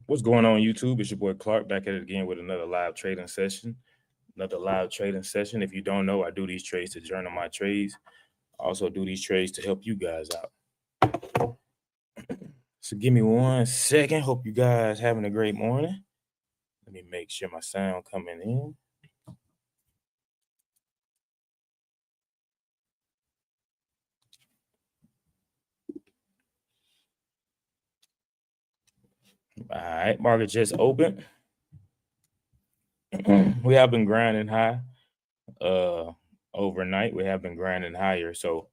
What's going on, YouTube? It's your boy Clark back at it again with another live trading session. If you don't know, I do these trades to journal my trades. I also do these trades to help you guys out. So give me 1 second. Hope you guys having a great morning. Let me make sure my sound coming in. All right, market just opened. We have been grinding high overnight. We have been grinding higher. So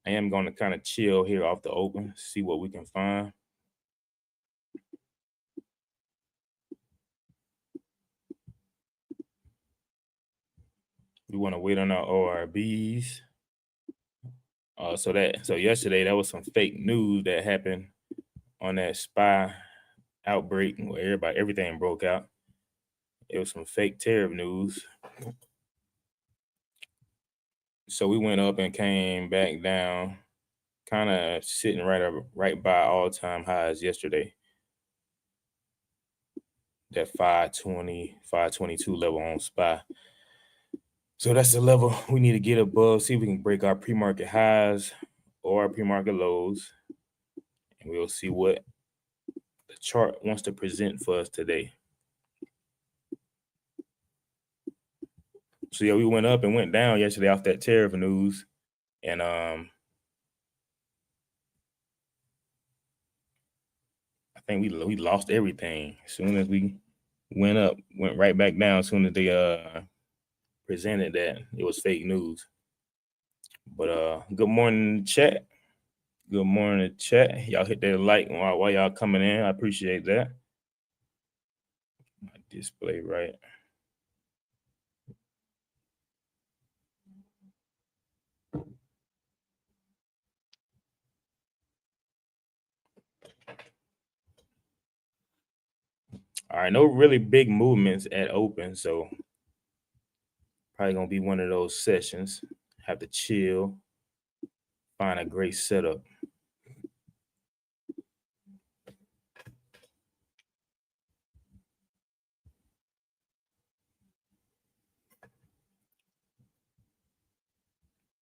I am going to kind of chill here off the open, see what we can find. We want to wait on our ORBs. So yesterday that was some fake news that happened on that SPY outbreak where everything broke out. It was some fake tariff news. So we went up and came back down, kind of sitting right by all-time highs yesterday. That 520, 522 level on SPY. So that's the level we need to get above, see if we can break our pre-market highs or our pre-market lows. And we'll see what the chart wants to present for us today. So yeah, we went up and went down yesterday off that tariff news. And I think we lost everything. As soon as we went up, went right back down as soon as they presented that it was fake news. But good morning, chat. Good morning, chat. Y'all hit that like while y'all coming in. I appreciate that. My display right. All right, no really big movements at open, so probably gonna be one of those sessions. Have to chill, find a great setup.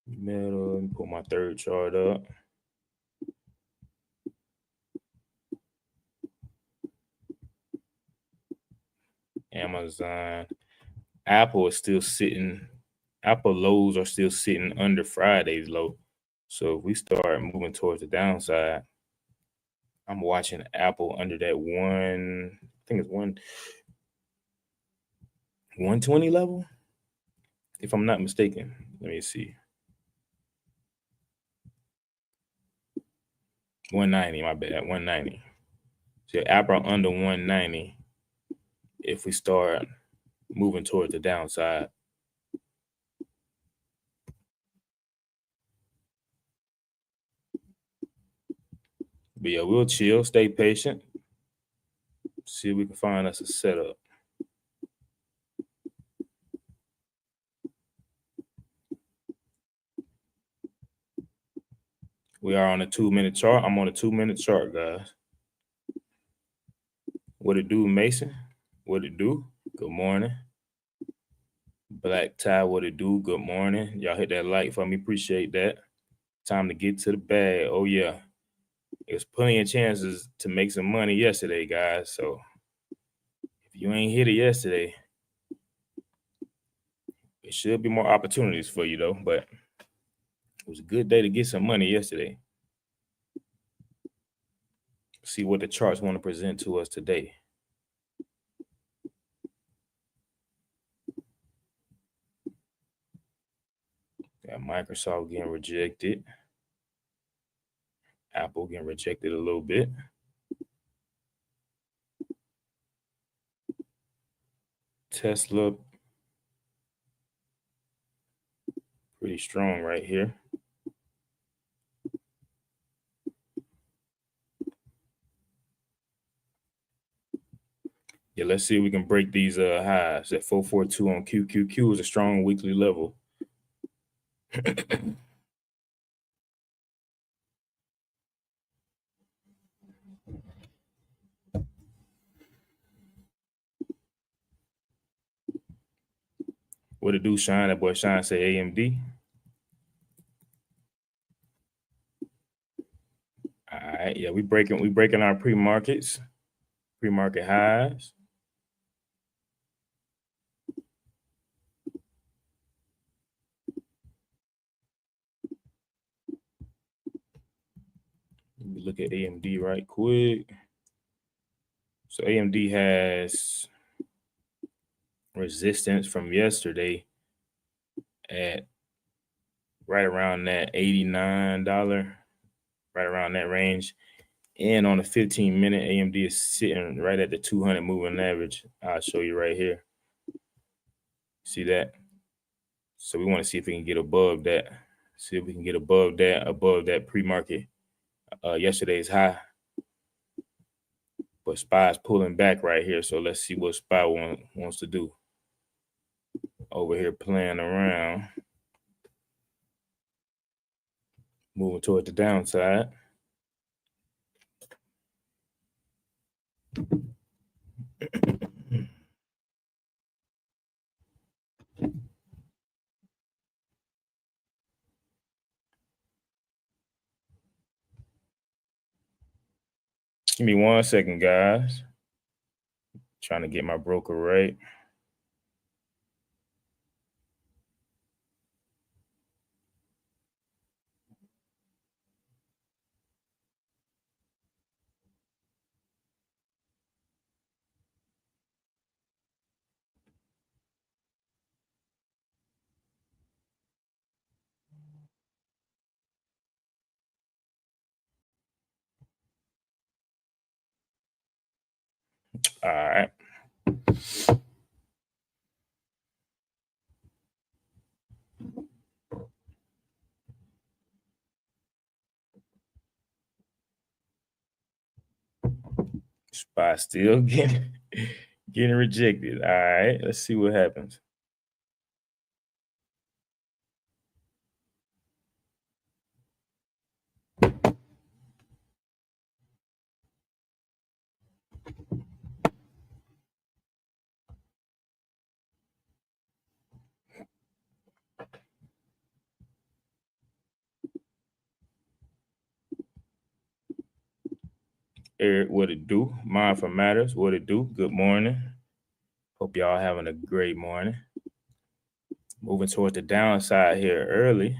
Middle, let me put my third chart up. Amazon. Apple is still sitting. Apple lows are still sitting under Friday's low. So if we start moving towards the downside, I'm watching Apple under that one. I think it's 120 level, if I'm not mistaken. Let me see. 190. My bad. 190. So Apple under 190. If we start moving towards the downside. But yeah, we'll chill, stay patient, see if we can find us a setup. We are on a 2-minute chart. I'm on a 2-minute chart, guys. What it do, Mason? What it do? Good morning. Black tie, what it do? Good morning. Y'all hit that like for me. Appreciate that. Time to get to the bag. Oh, yeah. There's plenty of chances to make some money yesterday, guys. So if you ain't hit it yesterday, it should be more opportunities for you, though. But it was a good day to get some money yesterday. See what the charts want to present to us today. Got Microsoft getting rejected. Apple getting rejected a little bit. Tesla, pretty strong right here. Yeah, let's see if we can break these highs. At 442 on QQQ is a strong weekly level. What it do, Shine? That boy Shine say AMD. All right, yeah, we breaking our pre-market highs. Let me look at AMD right quick. So AMD has resistance from yesterday at right around that $89, right around that range. And on the 15-minute, AMD is sitting right at the 200 moving average. I'll show you right here. See that? So we want to see if we can get above that. See if we can get above that pre-market yesterday's high. But SPY is pulling back right here. So let's see what SPY wants to do. Over here playing around. Moving toward the downside. Give me 1 second, guys. Trying to get my broker right. All right. SPY still getting rejected. All right. Let's see what happens. Eric, what it do? Mindful Matters, what it do? Good morning. Hope y'all having a great morning. Moving towards the downside here early.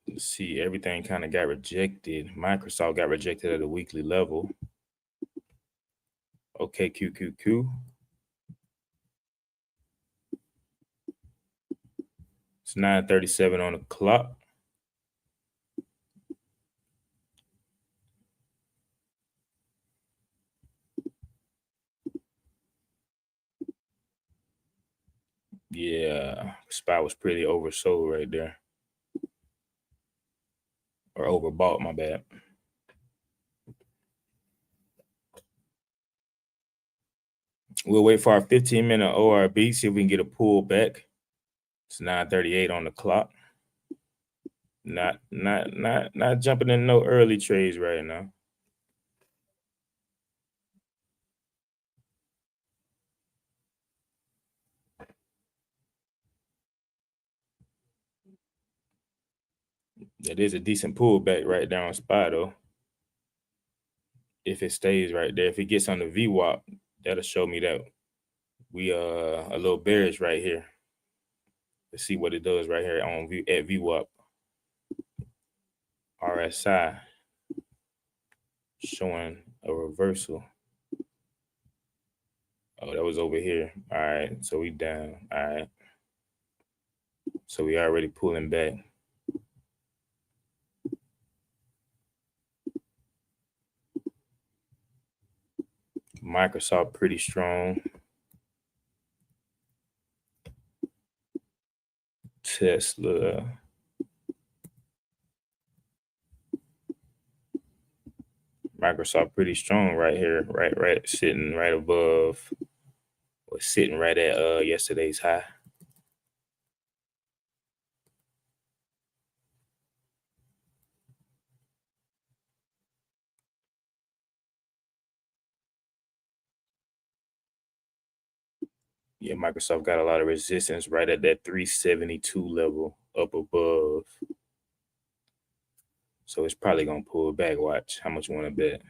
Let's see, everything kind of got rejected. Microsoft got rejected at a weekly level. Okay, QQQ. It's 9:37 on the clock. Yeah, SPY was pretty oversold right there. Or overbought, my bad. We'll wait for our 15-minute ORB, see if we can get a pullback. It's 9:38 on the clock. Not jumping in no early trades right now. That is a decent pullback right there on SPY though. If it stays right there, if it gets on the VWAP, that'll show me that we a little bearish right here. Let's see what it does right here on at VWAP. RSI showing a reversal. Oh, that was over here. All right, so we down. All right, so we already pulling back. Microsoft pretty strong. Tesla. Microsoft pretty strong right here, right, sitting right above, or sitting right at yesterday's high. Yeah, Microsoft got a lot of resistance right at that 372 level up above. So it's probably going to pull back. Watch how much you want to bet.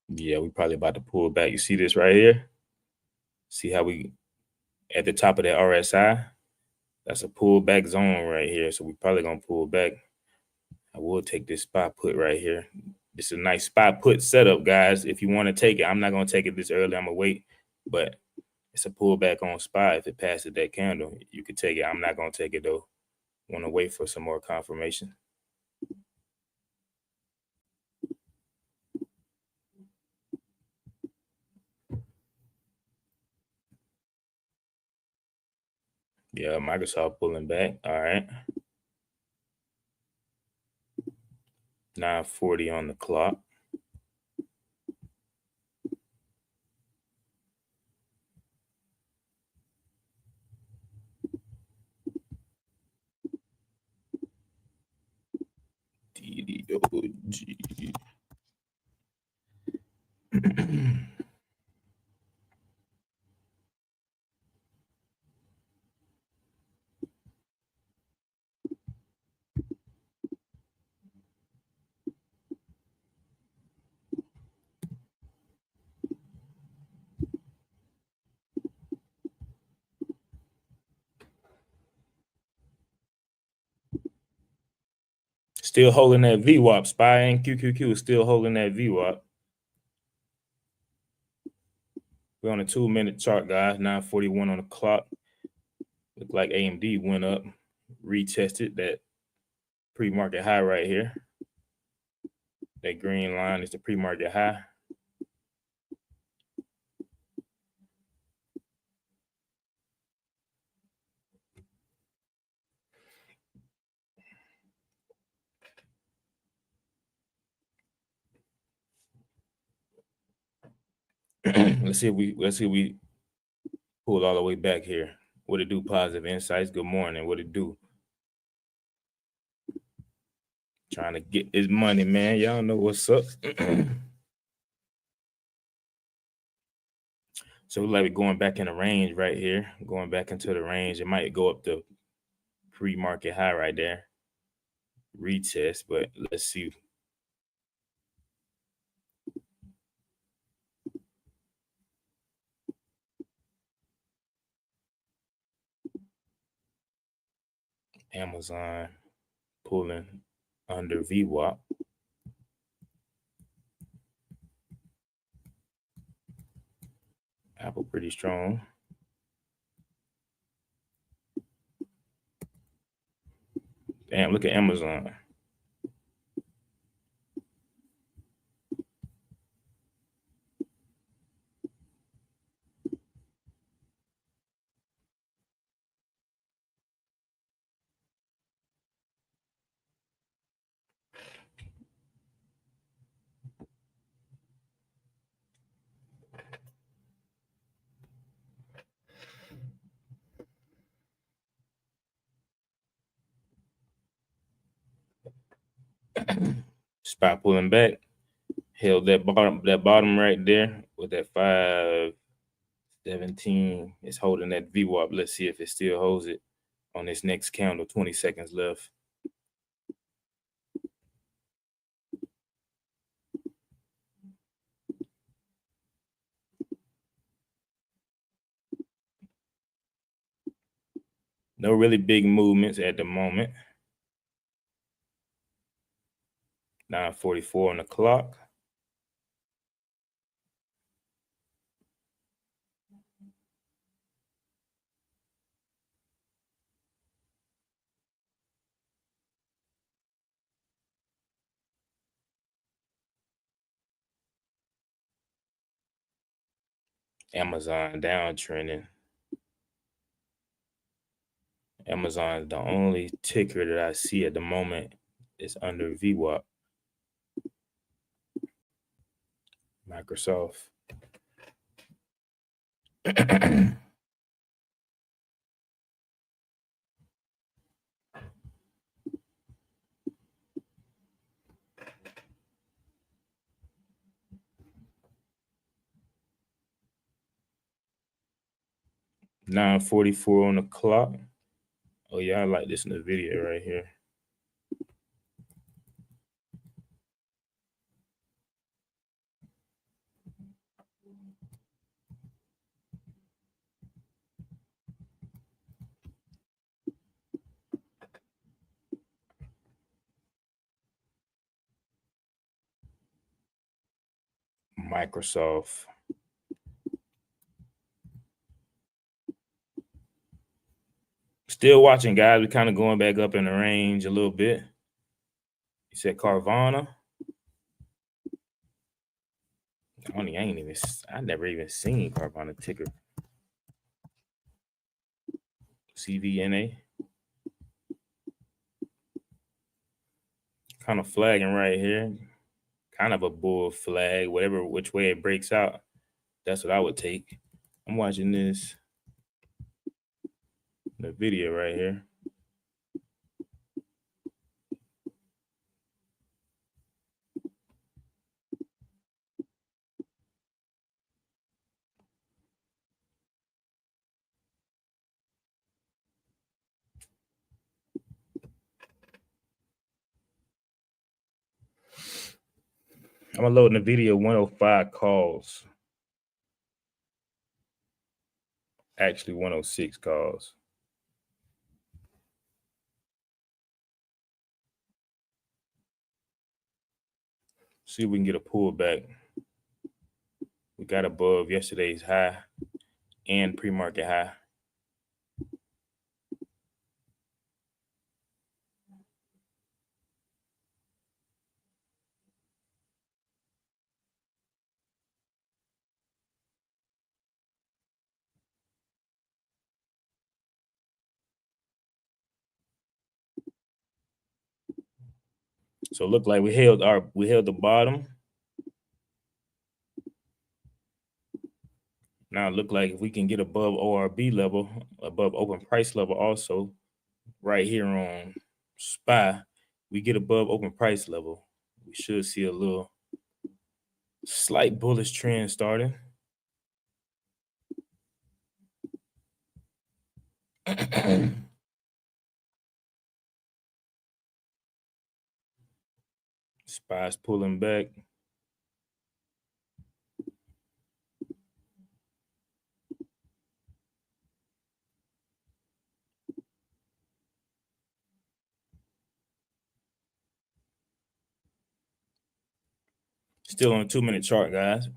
Yeah, we probably about to pull back. You see this right here? See how we at the top of that RSI? That's a pullback zone right here. So we probably going to pull back. I will take this spot put right here. This is a nice spot put setup, guys. If you want to take it, I'm not going to take it this early. I'm going to wait. But it's a pullback on spot. If it passes that candle, you could take it. I'm not going to take it, though. Want to wait for some more confirmation. Yeah, Microsoft pulling back. All right. 9:40 on the clock. DDOG. Still holding that VWAP. SPY and QQQ is still holding that VWAP. We're on a 2-minute chart, guys. 9:41 on the clock. Look like AMD went up, retested that pre-market high right here. That green line is the pre-market high. Let's see if we pull all the way back here. What it do? Positive Insights. Good morning. What it do? Trying to get his money, man. Y'all know what's up. So like we're going back in the range right here. Going back into the range. It might go up to pre-market high right there. Retest, but let's see. Amazon pulling under VWAP. Apple pretty strong. Damn, look at Amazon. Spot pulling back. Held that bottom right there with that 517. It's holding that VWAP. Let's see if it still holds it on this next candle. 20 seconds left. No really big movements at the moment. 9:44 on the clock. Amazon downtrending. Amazon is the only ticker that I see at the moment is under VWAP. Microsoft. 9:44 on the clock. Oh yeah, I like this in the video right here. Microsoft. Still watching, guys. We're kind of going back up in the range a little bit. You said Carvana. I never even seen Carvana ticker. CVNA. Kind of flagging right here. Kind of a bull flag. Which way it breaks out, that's what I would take. I'm watching this the video right here. I'm gonna load in the video 105 calls. Actually 106 calls. See if we can get a pullback. We got above yesterday's high and pre-market high. So it looked like we held the bottom. Now it look like if we can get above ORB level, above open price level also, right here on SPY, we get above open price level, we should see a little slight bullish trend starting. SPY's pulling back. Still on a 2-minute chart, guys.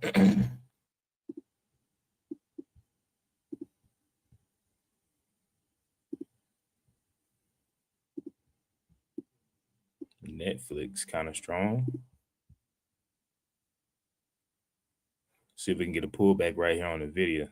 Netflix kind of strong. See if we can get a pullback right here on the video.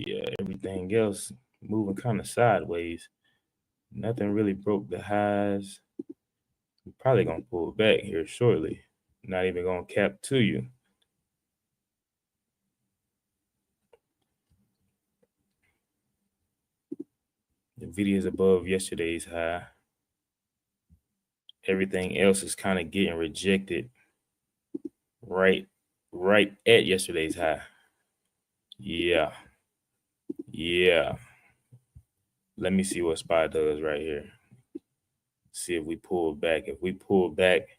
Yeah, everything else moving kind of sideways. Nothing really broke the highs. We're probably gonna pull back here shortly. Not even gonna cap to you. The video is above yesterday's high. Everything else is kind of getting rejected right at yesterday's high. Yeah. Let me see what SPY does right here. See if we pull back. If we pull back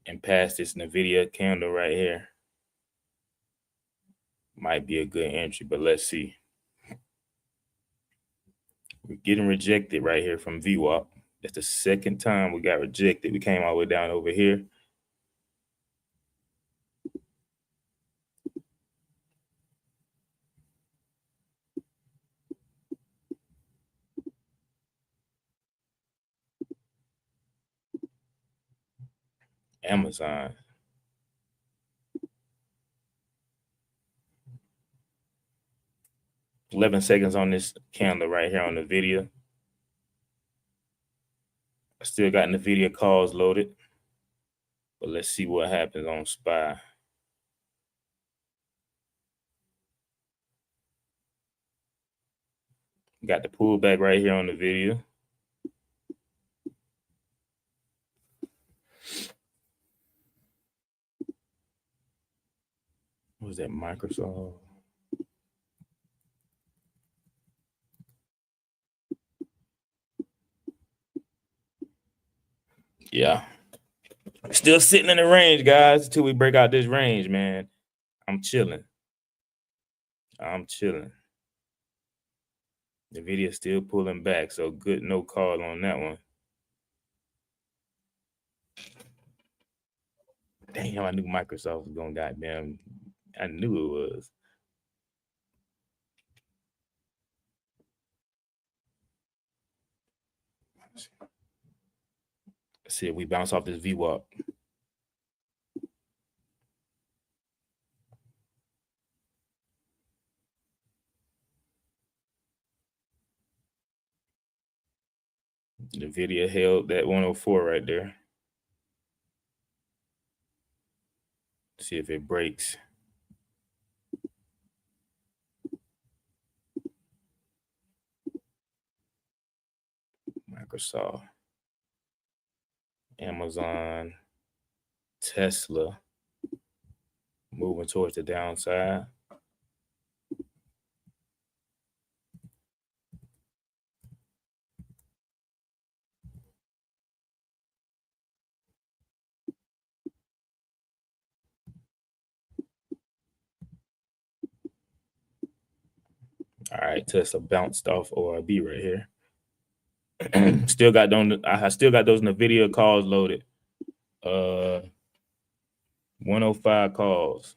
and pass this NVIDIA candle right here, might be a good entry, but let's see. We're getting rejected right here from VWAP. That's the second time we got rejected. We came all the way down over here. Amazon. $11 seconds on this candle right here on the video. I still got NVIDIA calls loaded, but let's see what happens on SPY. Got the pullback right here on the video. What was that, Microsoft? Yeah. Still sitting in the range, guys, until we break out this range, man. I'm chilling. NVIDIA still pulling back, so good no call on that one. Damn, I knew Microsoft was going goddamn. I knew it was. Let's see if we bounce off this VWAP. NVIDIA held that 104 right there. See if it breaks. Microsoft, Amazon, Tesla moving towards the downside. All right, Tesla bounced off ORB right here. I still got those NVIDIA calls loaded. 105 calls.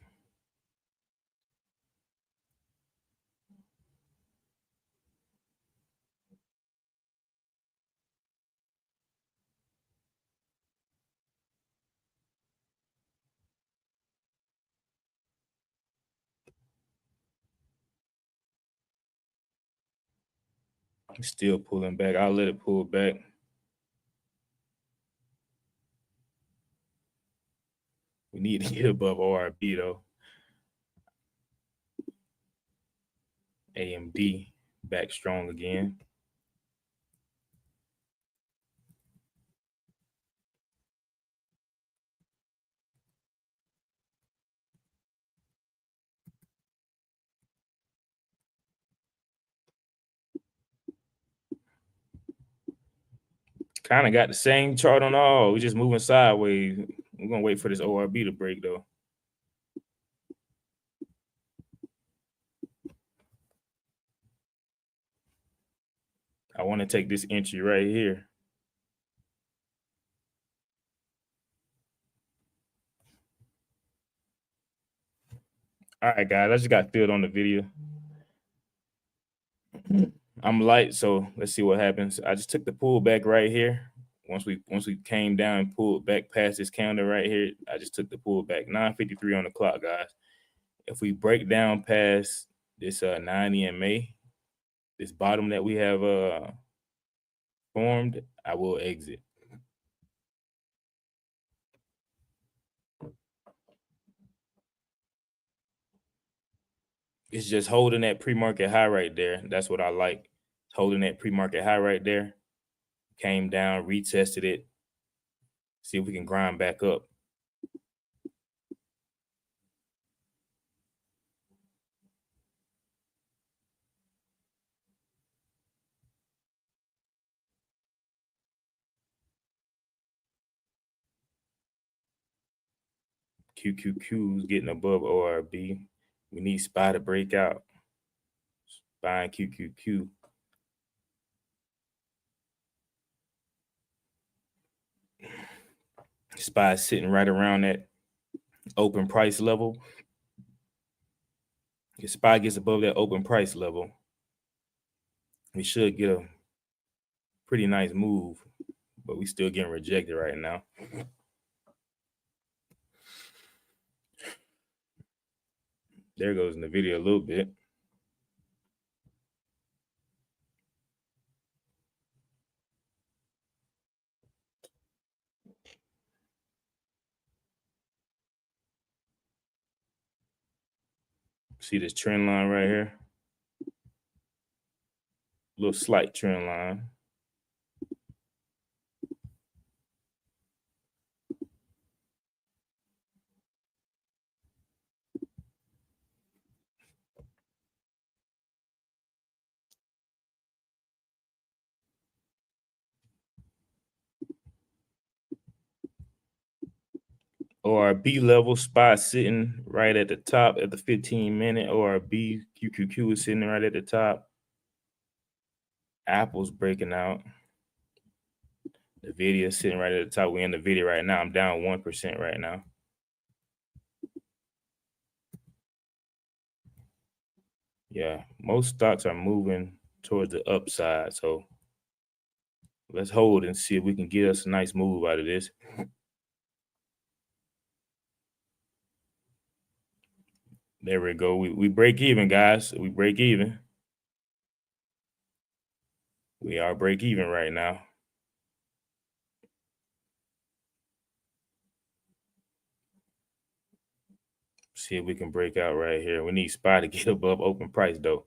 Still pulling back. I'll let it pull back. We need to get above ORB though. AMD back strong again. Kind of got the same chart on all. We're just moving sideways. We're gonna wait for this ORB to break though. I want to take this entry right here. All right, guys, I just got filled on the video. I'm light, so let's see what happens. I just took the pull back right here. Once we came down and pulled back past this candle right here, I just took the pull back. 9:53 on the clock, guys. If we break down past this 90 EMA, this bottom that we have formed, I will exit. It's just holding that pre-market high right there. That's what I like. Holding that pre-market high right there. Came down, retested it. See if we can grind back up. QQQ is getting above ORB. We need SPY to break out. SPY and QQQ. SPY is sitting right around that open price level. If SPY gets above that open price level, we should get a pretty nice move, but we still getting rejected right now. There goes in the video a little bit. See this trend line right here? Little slight trend line. ORB level spot sitting right at the top at the 15-minute. ORB QQQ is sitting right at the top. Apple's breaking out. The video is sitting right at the top. We're in the video right now. I'm down 1% right now. Yeah, most stocks are moving towards the upside. So let's hold and see if we can get us a nice move out of this. There we go. We break even, guys. We break even. We are break even right now. See if we can break out right here. We need SPY to get above open price, though.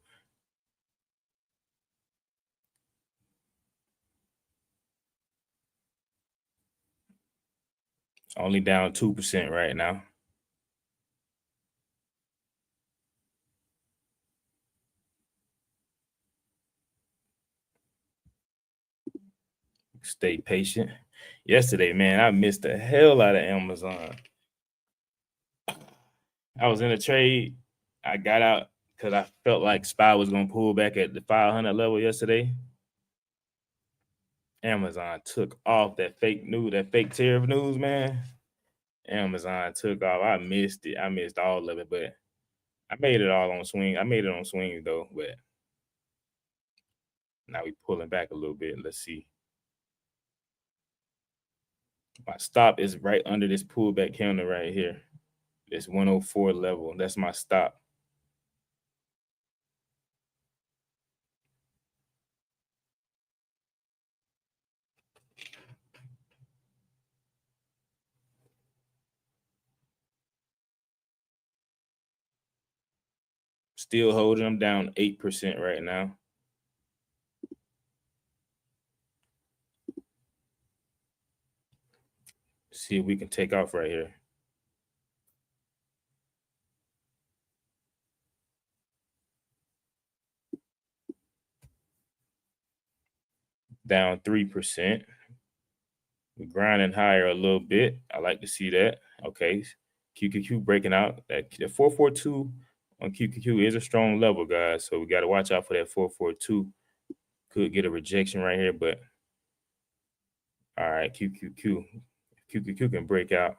Only down 2% right now. Stay patient. Yesterday, man, I missed the hell out of Amazon. I was in a trade. I got out because I felt like SPY was going to pull back at the 500 level yesterday. Amazon took off that fake news, that fake tariff news, man. Amazon took off. I missed it. I missed all of it, but I made it all on swing. I made it on swings though, but now we pulling back a little bit. Let's see. My stop is right under this pullback candle right here. This 104 level. That's my stop. Still holding them down 8% right now. See if we can take off right here. Down 3%. We're grinding higher a little bit. I like to see that. Okay. QQQ breaking out. That 442 on QQQ is a strong level, guys. So we got to watch out for that 442. Could get a rejection right here, but all right, QQQ. QQQ can break out.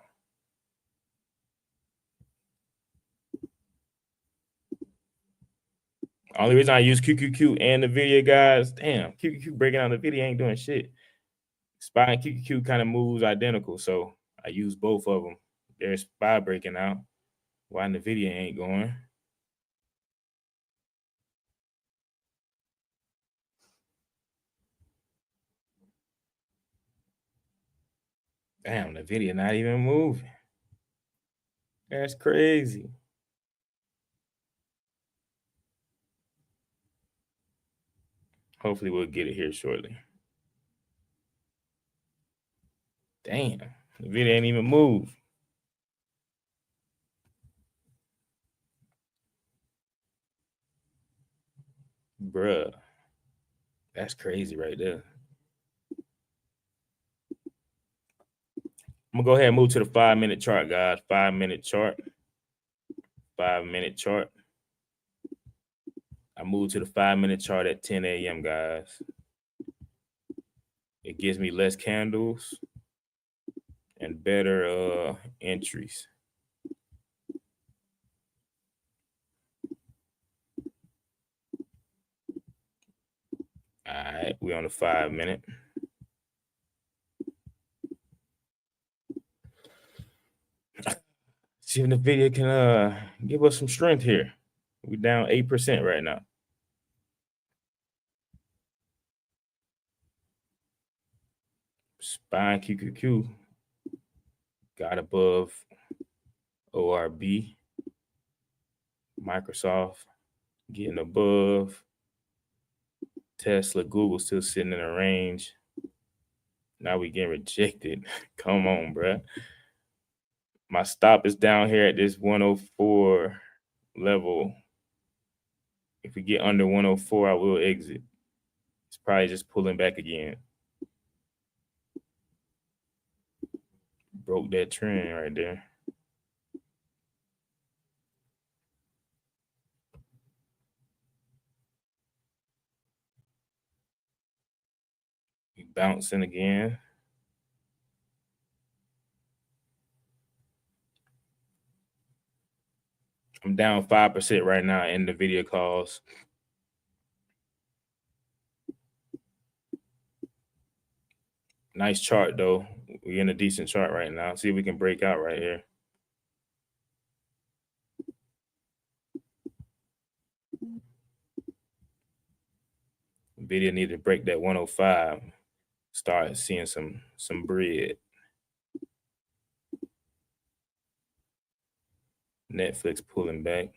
Only reason I use QQQ and the video, guys, damn, QQQ breaking out the video ain't doing shit. SPY and QQQ kind of moves identical, so I use both of them. There's SPY breaking out. Why the video ain't going? Damn, the video not even moving. That's crazy. Hopefully we'll get it here shortly. Damn, the video ain't even move. Bruh, that's crazy right there. I'm gonna go ahead and move to the 5-minute chart, guys. 5-minute chart. 5-minute chart. I moved to the 5-minute chart at 10 a.m., guys. It gives me less candles and better entries. All right, we're on the 5-minute. See if the video can give us some strength here. We're down 8% right now. SPY QQQ got above ORB. Microsoft getting above. Tesla, Google still sitting in a range. Now we getting rejected. Come on, bruh. My stop is down here at this 104 level. If we get under 104, I will exit. It's probably just pulling back again. Broke that trend right there. We bouncing again. I'm down 5% right now in the video calls. Nice chart though. We're in a decent chart right now. See if we can break out right here. Video need to break that 105. Start seeing some bread. Netflix pulling back.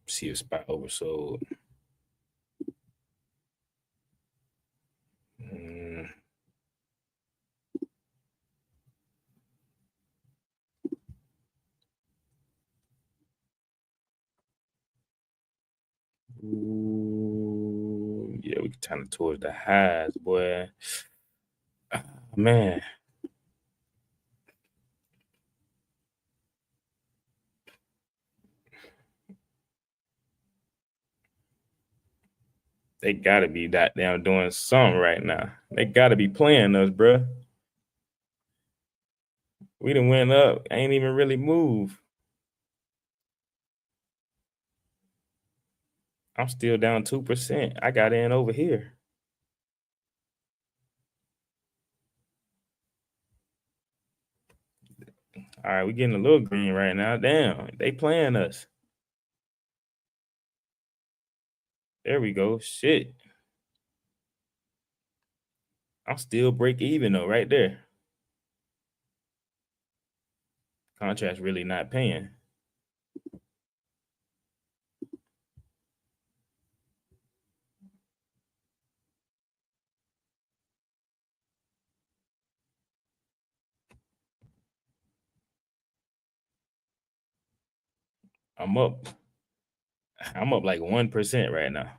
See if spot oversold. Ooh, yeah, we kind of towards the highs, boy. Man. They gotta be goddamn doing something right now. They gotta be playing us, bruh. We done went up. Ain't even really move. I'm still down 2%. I got in over here. All right, we getting a little green right now. Damn, they playing us. There we go. Shit. I'm still break even though, right there. Contract's really not paying. I'm up like 1% right now.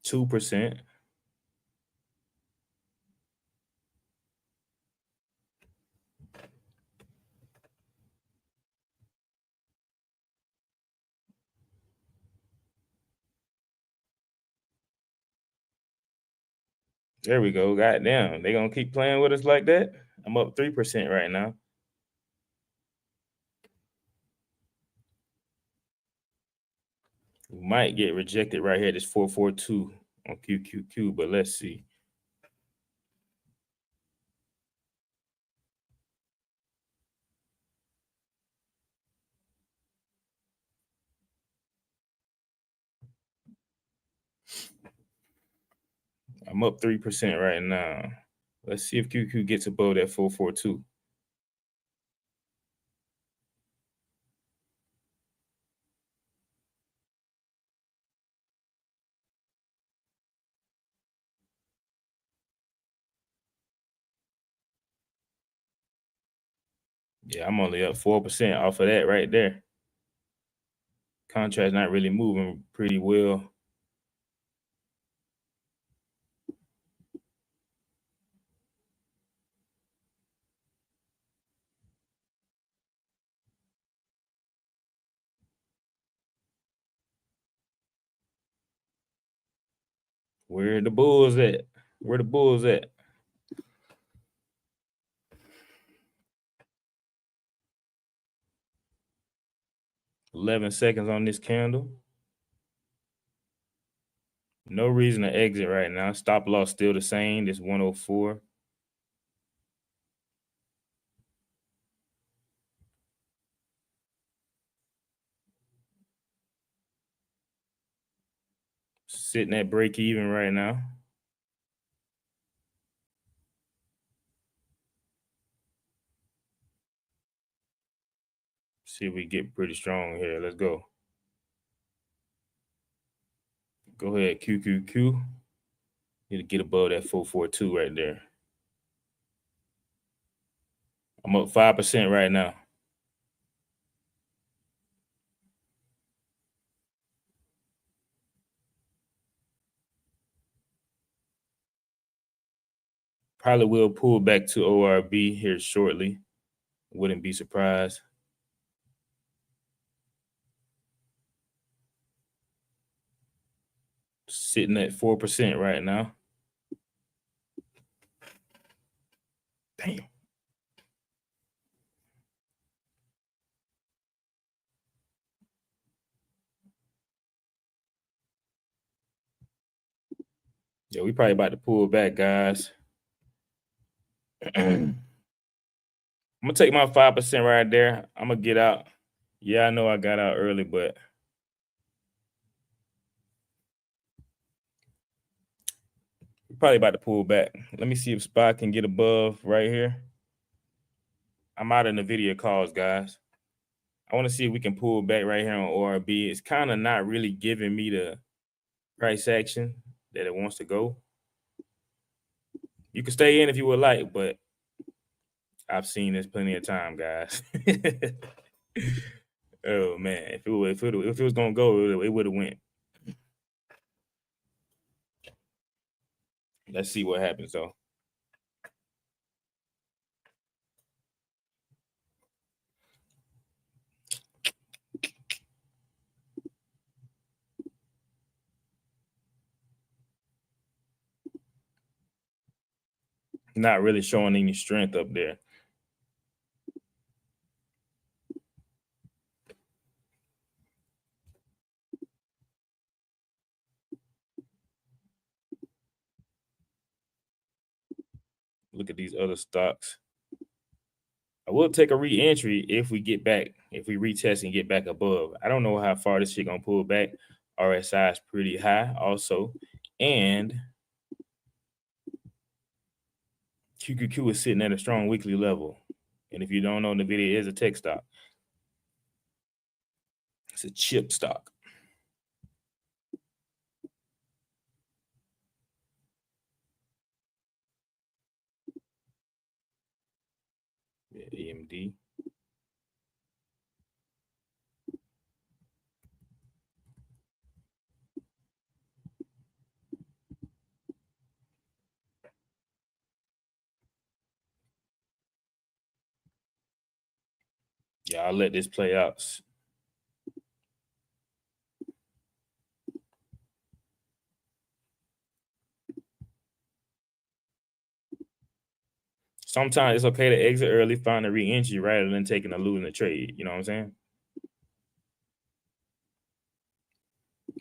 2%. There we go. Goddamn. They gonna keep playing with us like that? I'm up 3% right now. We might get rejected right here. This 442 on QQQ, but let's see. I'm up 3% right now. Let's see if QQ gets above that 442. Yeah, I'm only up 4% off of that right there. Contract's not really moving pretty well. Where the Bulls at? Where the Bulls at? 11 seconds on this candle. No reason to exit right now. Stop loss still the same. This 104. Sitting at break even right now. See if we get pretty strong here. Let's go. Go ahead, QQQ. Need to get above that 442 right there. I'm up 5% right now. Probably will pull back to ORB here shortly. Wouldn't be surprised. Sitting at 4% right now. Damn. Yeah, we probably about to pull back, guys. I'm gonna take my 5% right there. I'm gonna get out. Yeah, I know I got out early, but we're probably about to pull back. Let me see if Spot can get above right here. I'm out in the video calls, guys. I want to see if we can pull back right here on ORB. It's kind of not really giving me the price action that it wants to go. You can stay in if you would like, but I've seen this plenty of time, guys. Oh man, if it was gonna go, it would have went. Let's see what happens though. Not really showing any strength up there. Look at these other stocks. I will take a re-entry if we get back, if we retest and get back above. I don't know how far this shit gonna pull back. RSI is pretty high also. And QQQ is sitting at a strong weekly level. And if you don't know, NVIDIA is a tech stock. It's a chip stock. Yeah, AMD. Yeah, I'll let this play out. Sometimes it's okay to exit early, find a re-entry rather than taking a losing trade. You know what I'm saying?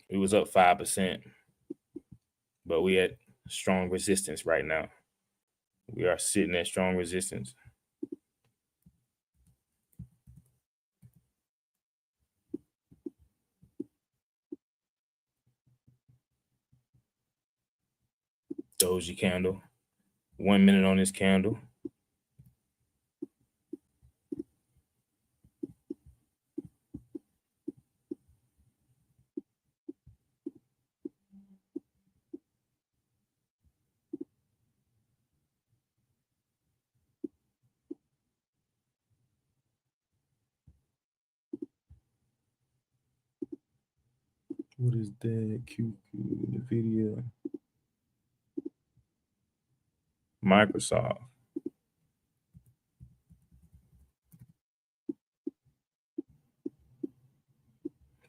It was up 5%, but we at strong resistance right now. We are sitting at strong resistance. Doji candle. 1 minute on this candle. What is that? QQ, NVIDIA, Microsoft.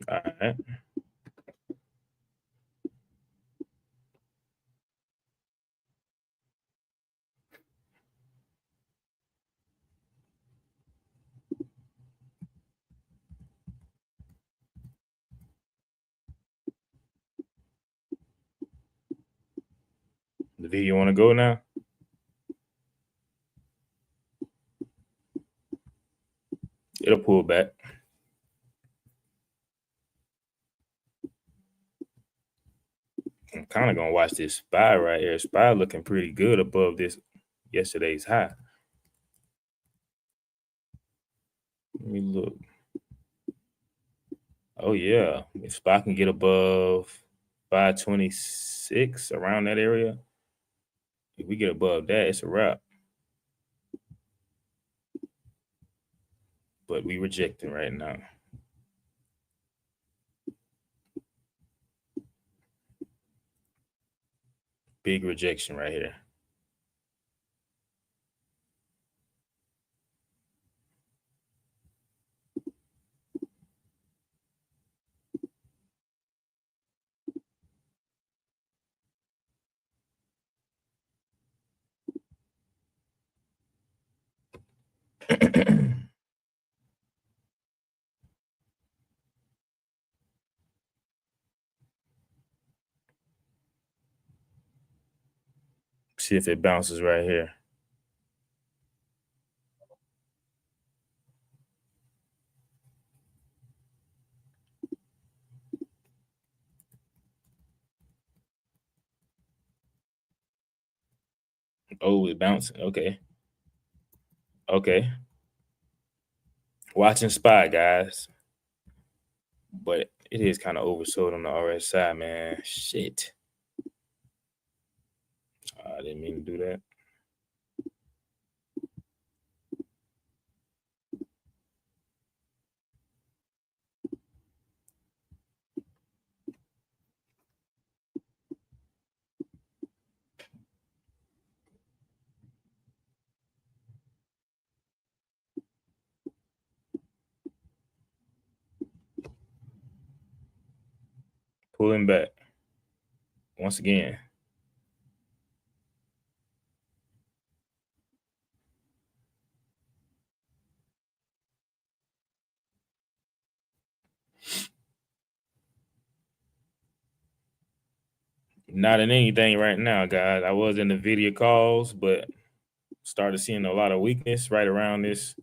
All right. The video want to go now? It'll pull back. kind of gonna watch this SPY right here. SPY looking pretty good above this yesterday's high. Let me look. Oh yeah, if SPY can get above 526 around that area, if we get above that, it's a wrap. But we rejecting right now. Big rejection right here. See if it bounces right here. Oh, it bouncing. Okay. Okay. Watching SPY, guys. But it is kind of oversold on the RSI, man. Shit. I didn't mean to do that. Pulling back once again. Not in anything right now, guys. I was in the video calls, but started seeing a lot of weakness right around this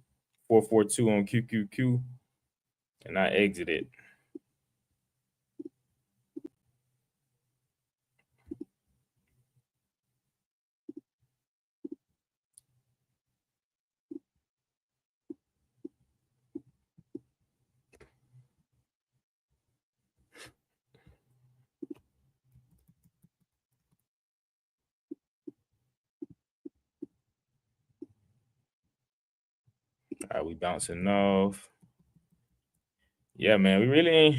442 on QQQ, and I exited. All right, we bouncing off. Yeah, man, we really ain't.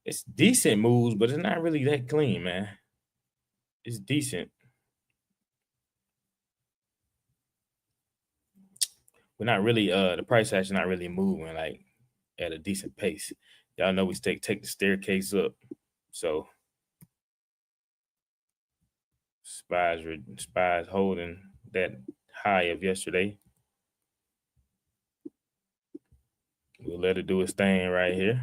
It's decent moves, but it's not really that clean, man. It's decent. We're not really the price action not really moving like at a decent pace. Y'all know we take the staircase up. So SPY's holding that high of yesterday. We'll let it do its thing right here.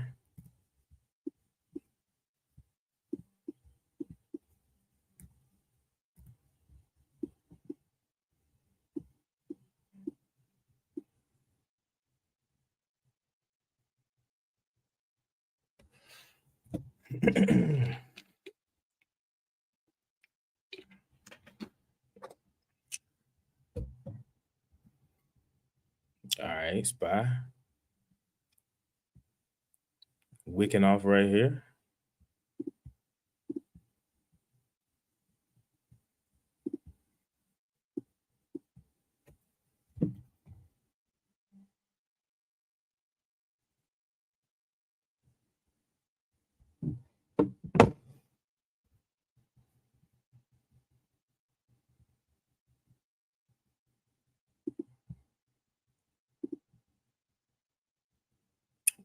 All right, SPY. Wicking off right here.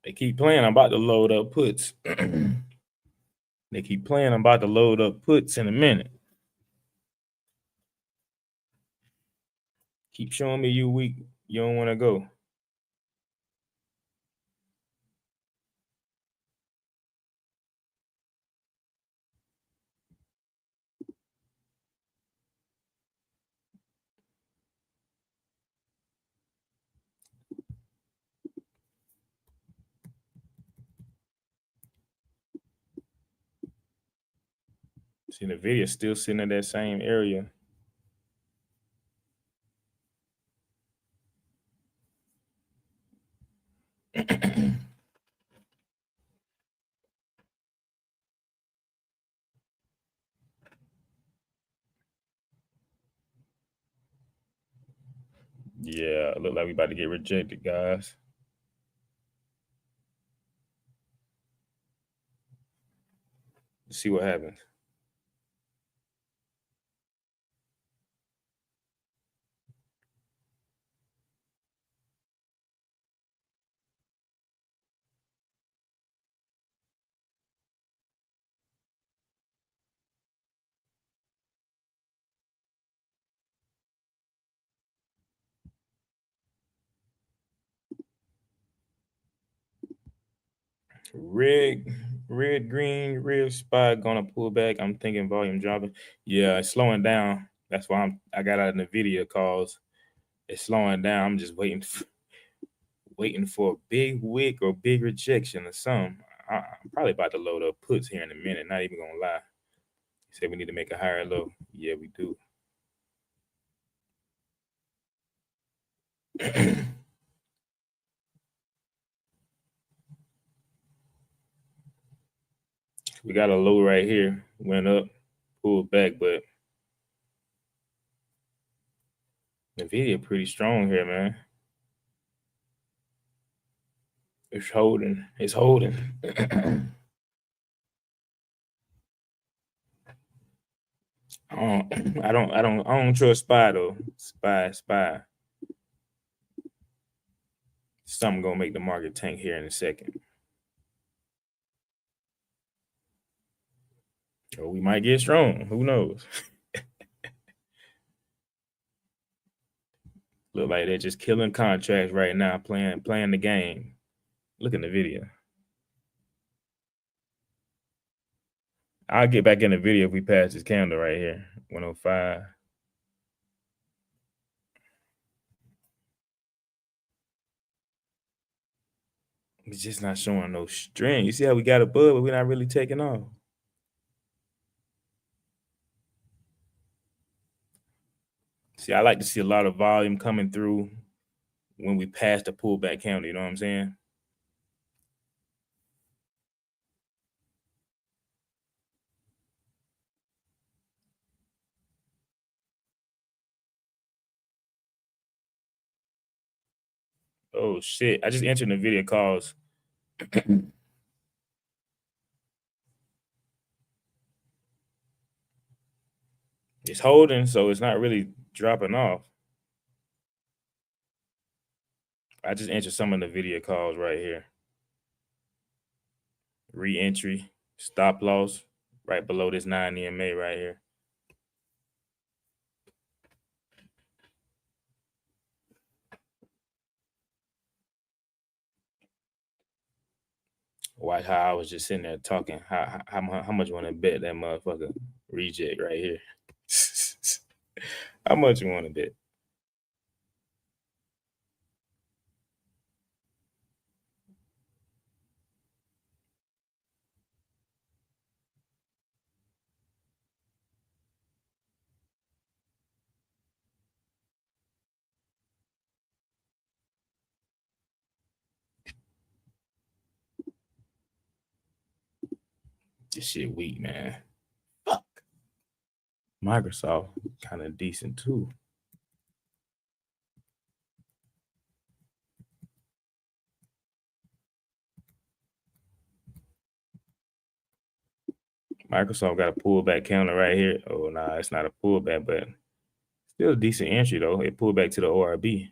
They keep playing. I'm about to load up puts. They keep playing. I'm about to load up puts in a minute. Keep showing me you weak. You don't want to go. See, the video still sitting in that same area. Yeah, look like we about to get rejected, guys. Let's see what happens. Red, red spot gonna pull back. I'm thinking volume dropping. Yeah, it's slowing down. That's why I got out in the video cause it's slowing down. I'm just waiting for a big wick or big rejection or something. I'm probably about to load up puts here in a minute. Not even gonna lie. He said we need to make a higher low. Yeah, we do. We got a low right here. Went up, pulled back, but Nvidia pretty strong here, man. It's holding. It's holding. I don't trust Spy though. Spy. Something gonna make the market tank here in a second. Or we might get strong. Who knows? Look like they're just killing contracts right now, playing the game. Look in the video. I'll get back in the video if we pass this candle right here. 105. It's just not showing no strength. You see how we got above, but we're not really taking off. See, I like to see a lot of volume coming through when we pass the pullback candle. You know what I'm saying? Oh shit! I just entered the video calls. It's holding, so it's not really dropping off. I just entered some of the video calls right here. Re-entry, stop loss, right below this 9 EMA right here. Watch how I was just sitting there talking. How much you want to bet that motherfucker reject right here? How much you want to bet? This shit weak, man. Fuck. Microsoft kind of decent too. Microsoft got a pullback counter right here. Oh, nah, it's not a pullback, but still a decent entry though. It pulled back to the ORB.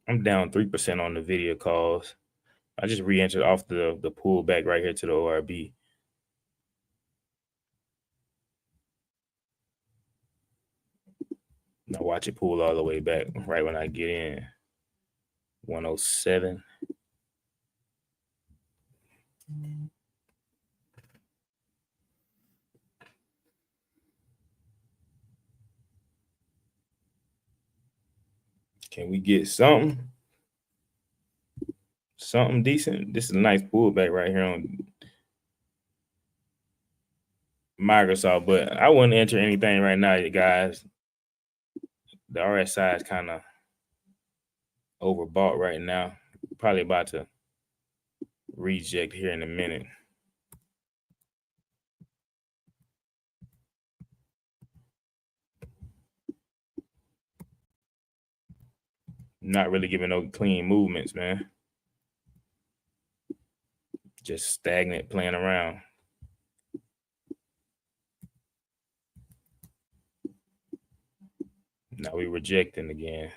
I'm down 3% on the video calls. I just re-entered off the pullback right here to the ORB. Now watch it pull all the way back right when I get in. 107. Can we get something? Something decent? This is a nice pullback right here on Microsoft, but I wouldn't enter anything right now, you guys. The RSI is kind of overbought right now. Probably about to reject here in a minute. Not really giving no clean movements, man. Just stagnant, playing around. Now we rejecting again.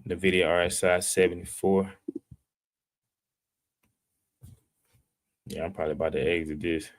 NVIDIA RSI 74. Yeah, I'm probably about to exit this.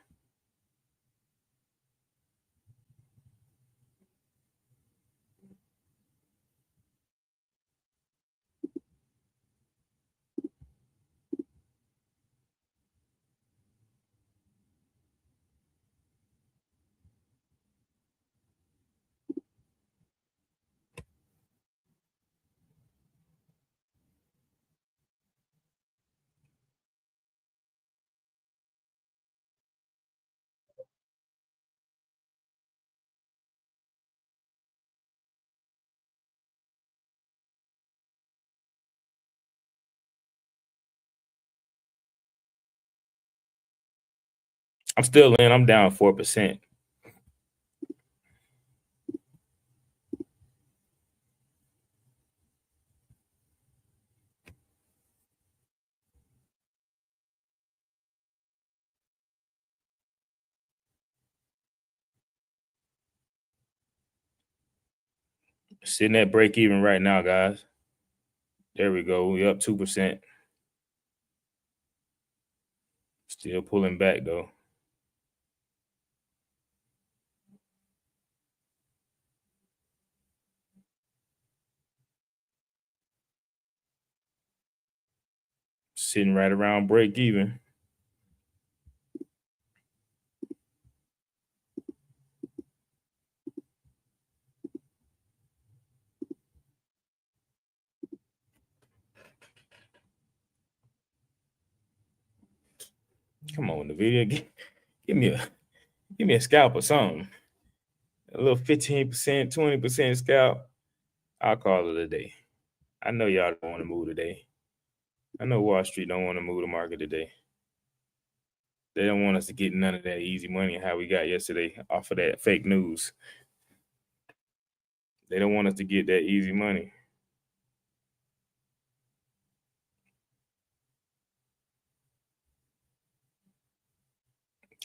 I'm still in. I'm down 4%. Sitting at break even right now, guys. There we go. We up 2%. Still pulling back though. Sitting right around break even. Come on, NVIDIA. Give me a scalp or something. A little 15%, 20% scalp. I'll call it a day. I know y'all don't want to move today. I know Wall Street don't want to move the market today. They don't want us to get none of that easy money how we got yesterday off of that fake news. They don't want us to get that easy money.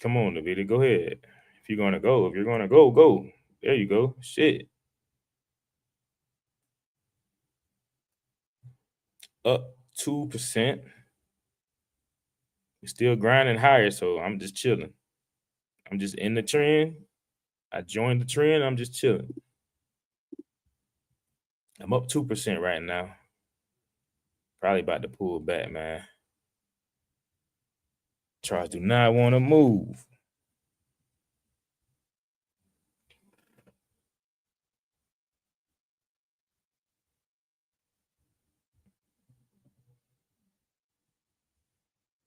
Come on, NVIDIA, go ahead. If you're gonna go, go. There you go. Shit. Up 2%. We're still grinding higher, so I'm just chilling. I'm just in the trend. I joined the trend. I'm just chilling. I'm up 2% right now. Probably about to pull back, man. Charles do not want to move.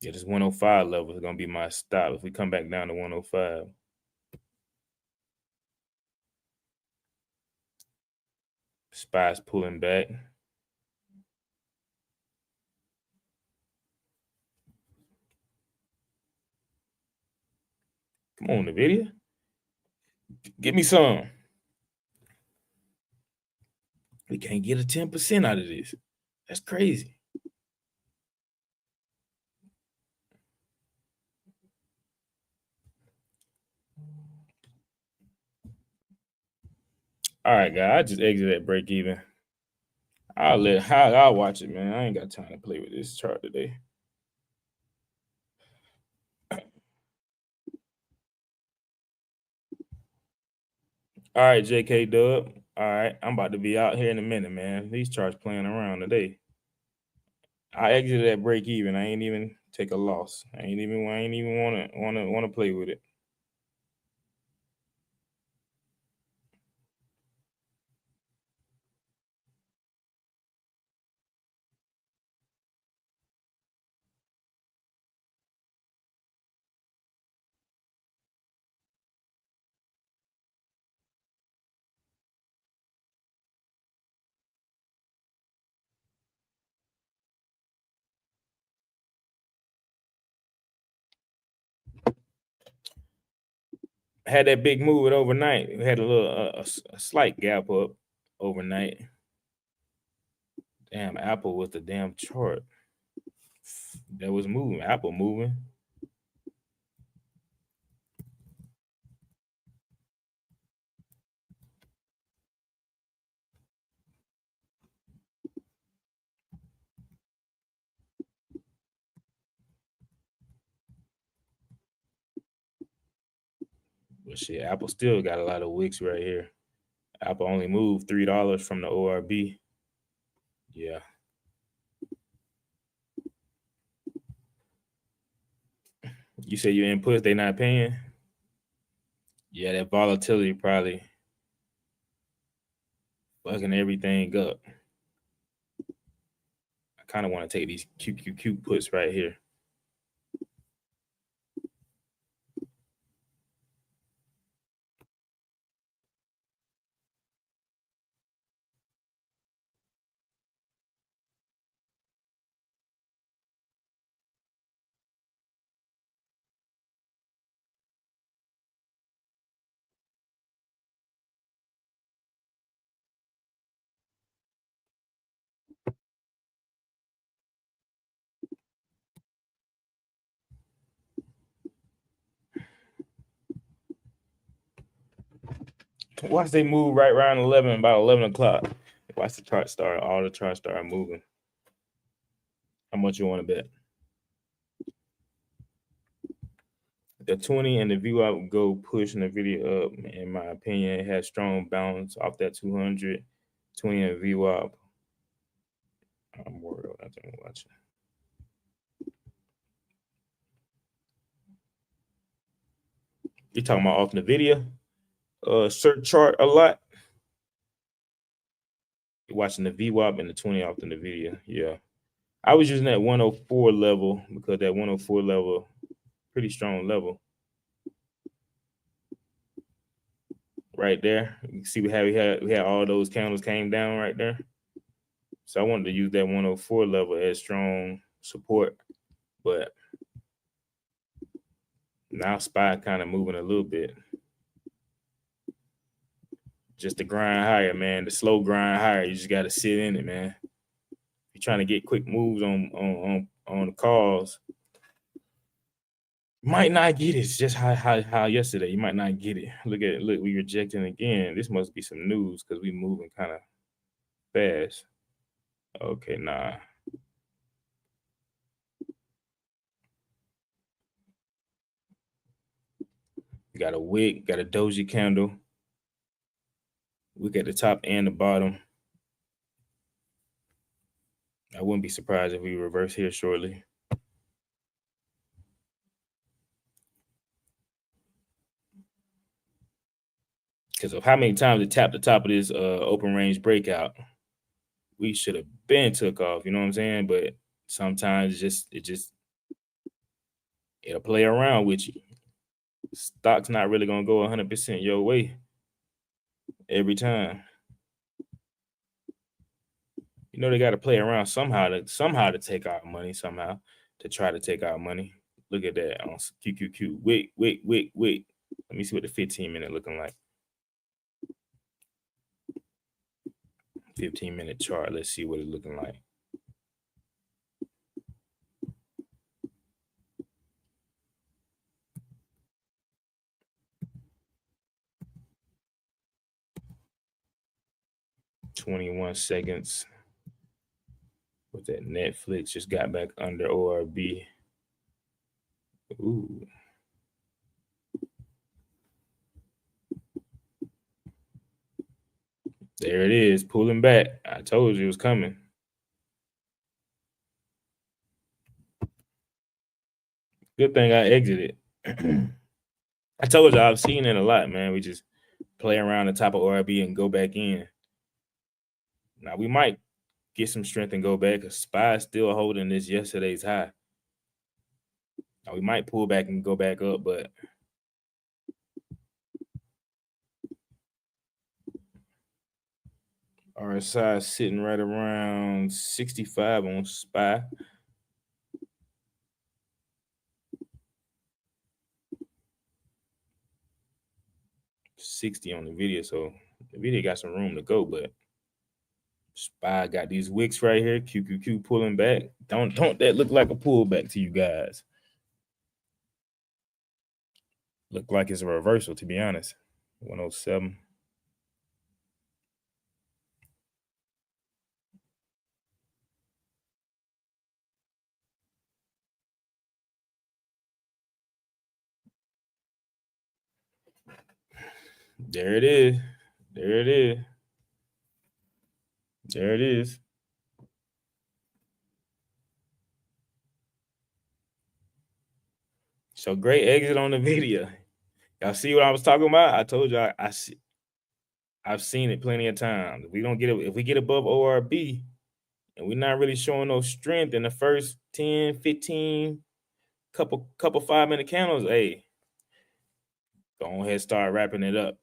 Yeah, this 105 level is going to be my stop if we come back down to 105. SPY's pulling back. Come on, NVIDIA. Give me some. We can't get a 10% out of this. That's crazy. All right, guys. I just exited at break even. I'll watch it, man. I ain't got time to play with this chart today. All right, JK Dub. All right, I'm about to be out here in a minute, man. These charts playing around today. I exited at break even. I ain't even take a loss. I ain't even wanna play with it. had that big move it overnight. We had a little a slight gap up overnight. Damn, Apple was the damn chart that was moving. Apple moving. But shit, Apple still got a lot of wicks right here. Apple only moved $3 from the ORB. Yeah. You say your inputs they not paying? Yeah, that volatility probably fucking everything up. I kind of want to take these QQQ puts right here. Watch they move right around 11, about 11 o'clock. Watch the chart start, all the charts start moving. How much you want to bet? The 20 and the VWAP go pushing the video up. In my opinion, it has strong balance off that 200. 20 and VWAP. I'm worried about that thing watching. You talking about off NVIDIA? Search chart a lot. You're watching the VWAP and the 20 off the NVIDIA. Yeah. I was using that 104 level because that 104 level, pretty strong level. Right there. You see how we had all those candles came down right there. So I wanted to use that 104 level as strong support, but now SPY kind of moving a little bit. Just the grind higher, man. The slow grind higher. You just got to sit in it, man. You're trying to get quick moves on the calls. Might not get it. It's just how yesterday. You might not get it. Look, we rejecting again. This must be some news because we moving kind of fast. Okay, nah. Got a wick, got a doji candle. Wick at the top and the bottom. I wouldn't be surprised if we reverse here shortly. Because of how many times it tapped the top of this open range breakout, we should have been took off. You know what I'm saying? But sometimes it'll play around with you. Stock's not really gonna go 100% your way every time. You know they got to play around somehow to take our money somehow to try to take our money. Look at that on QQQ. Wait. Let me see what the 15-minute looking like. 15-minute chart. Let's see what it's looking like. $21 seconds. With that Netflix just got back under ORB. Ooh. There it is, pulling back. I told you it was coming. Good thing I exited. I told you I've seen it a lot, man. We just play around the top of ORB and go back in. Now we might get some strength and go back. Because SPY is still holding this yesterday's high. Now we might pull back and go back up, but RSI is sitting right around 65 on SPY. 60 on the video, so the video got some room to go, but SPY got these wicks right here. QQQ pulling back. Don't that look like a pullback to you guys? Look like it's a reversal, to be honest. 107. There it is. There it is. There it is. So great exit on the video. Y'all see what I was talking about? I told y'all I've seen it plenty of times. If we get above ORB and we're not really showing no strength in the first 10, 15, couple 5-minute candles, hey, go ahead and start wrapping it up.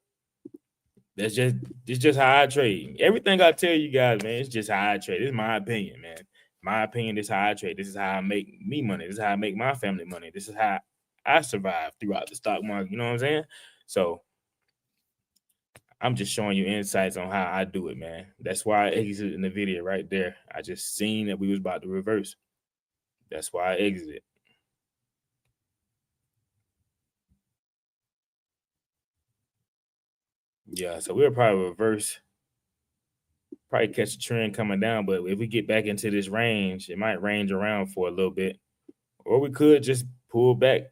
It's just how I trade. Everything I tell you guys, man, it's just how I trade. This is my opinion, man. My opinion, this is how I trade. This is how I make me money. This is how I make my family money. This is how I survive throughout the stock market. You know what I'm saying? So I'm just showing you insights on how I do it, man. That's why I exited in the video right there. I just seen that we was about to reverse. That's why I exited. Yeah, so we'll probably reverse. Probably catch a trend coming down, but if we get back into this range, it might range around for a little bit. Or we could just pull back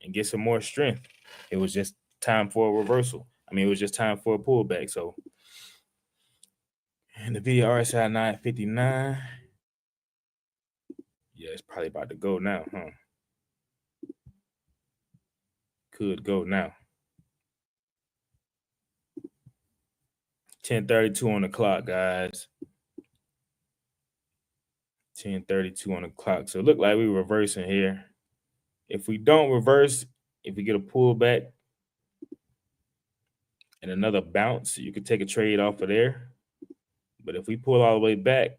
and get some more strength. It was just time for a reversal. It was just time for a pullback. So, and the video RSI 959. Yeah, it's probably about to go now, huh? Could go now. 10:32 on the clock, guys. 10:32 on the clock. So it looked like we were reversing here. If we don't reverse, if we get a pullback and another bounce, you could take a trade off of there. But if we pull all the way back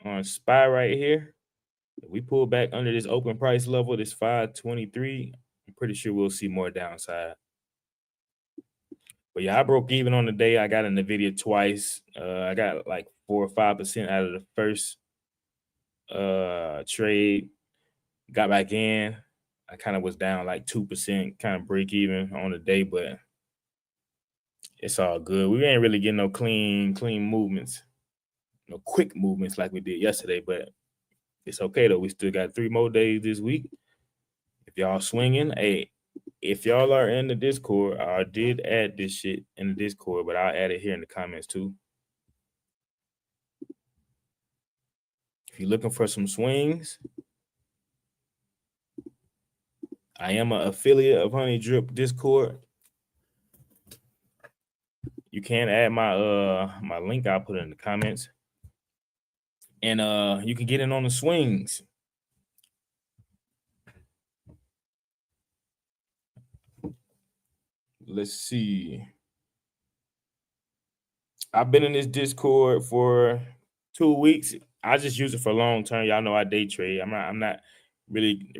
on SPY right here, if we pull back under this open price level, this 523, I'm pretty sure we'll see more downside. But yeah, I broke even on the day. I got in the video twice. I got like 4 or 5% out of the first trade. Got back in. I kind of was down like 2%, kind of break even on the day, but it's all good. We ain't really getting no clean movements, no quick movements like we did yesterday, but it's okay though. We still got 3 more days this week. If y'all swinging, hey, if y'all are in the Discord, I did add this shit in the Discord, but I'll add it here in the comments too. If you're looking for some swings, I am an affiliate of Honey Drip Discord. You can add my my link. I'll put it in the comments. And you can get in on the swings. Let's see. I've been in this Discord for 2 weeks. I just use it for long term. Y'all know I day trade. I'm not really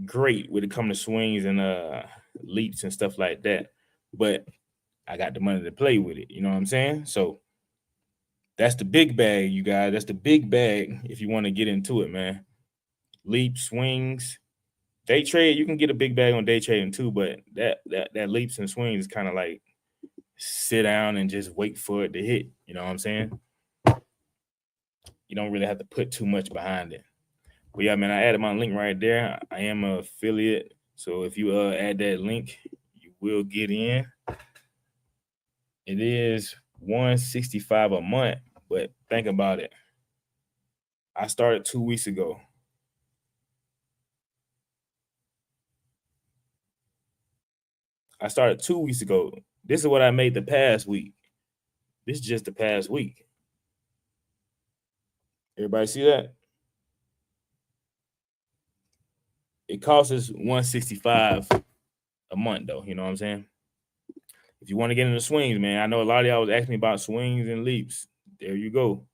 great when it comes to swings and leaps and stuff like that. But I got the money to play with it. You know what I'm saying? So that's the big bag, you guys. That's the big bag if you want to get into it, man. Leap, swings, day trade. You can get a big bag on day trading too, but that leaps and swings is kind of like sit down and just wait for it to hit. You know what I'm saying? You don't really have to put too much behind it. But yeah, man, I added my link right there. I am an affiliate. So if you add that link, you will get in. It is $165 a month, but think about it. I started 2 weeks ago. This is what I made the past week. This is just the past week. Everybody see that? It costs us $165 a month, though. You know what I'm saying? If you want to get into swings, man, I know a lot of y'all was asking me about swings and leaps. There you go.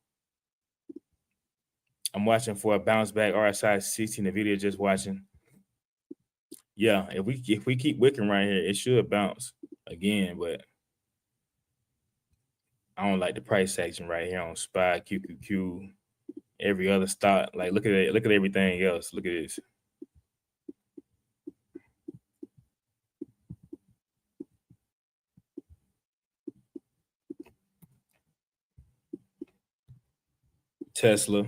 I'm watching for a bounce back RSI 60 in the video just watching. Yeah, if we keep wicking right here, it should bounce again, but I don't like the price action right here on SPY, QQQ, every other stock. Like, look at it, look at everything else. Look at this. Tesla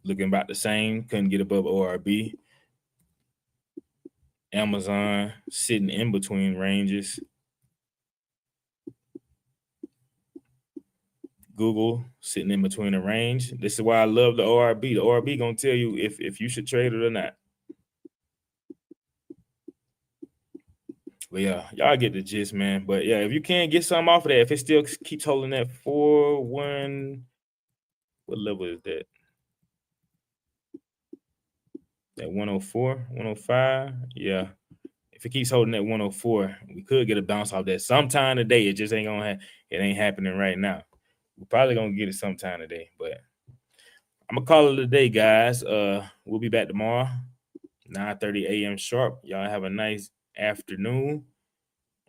looking about the same, couldn't get above ORB. Amazon sitting in between ranges. Google sitting in between the range. This is why I love the ORB. The ORB gonna tell you if you should trade it or not. But yeah, y'all get the gist, man. But yeah, if you can't get something off of that, if it still keeps holding that 4-1, what level is that? That 104, 105? Yeah. If it keeps holding that 104, we could get a bounce off that sometime today. It just ain't gonna it ain't happening right now. We're probably gonna get it sometime today, but I'm gonna call it a day, guys. We'll be back tomorrow, 9:30 a.m. sharp. Y'all have a nice afternoon,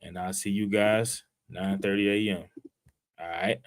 and I'll see you guys 9:30 a.m. All right.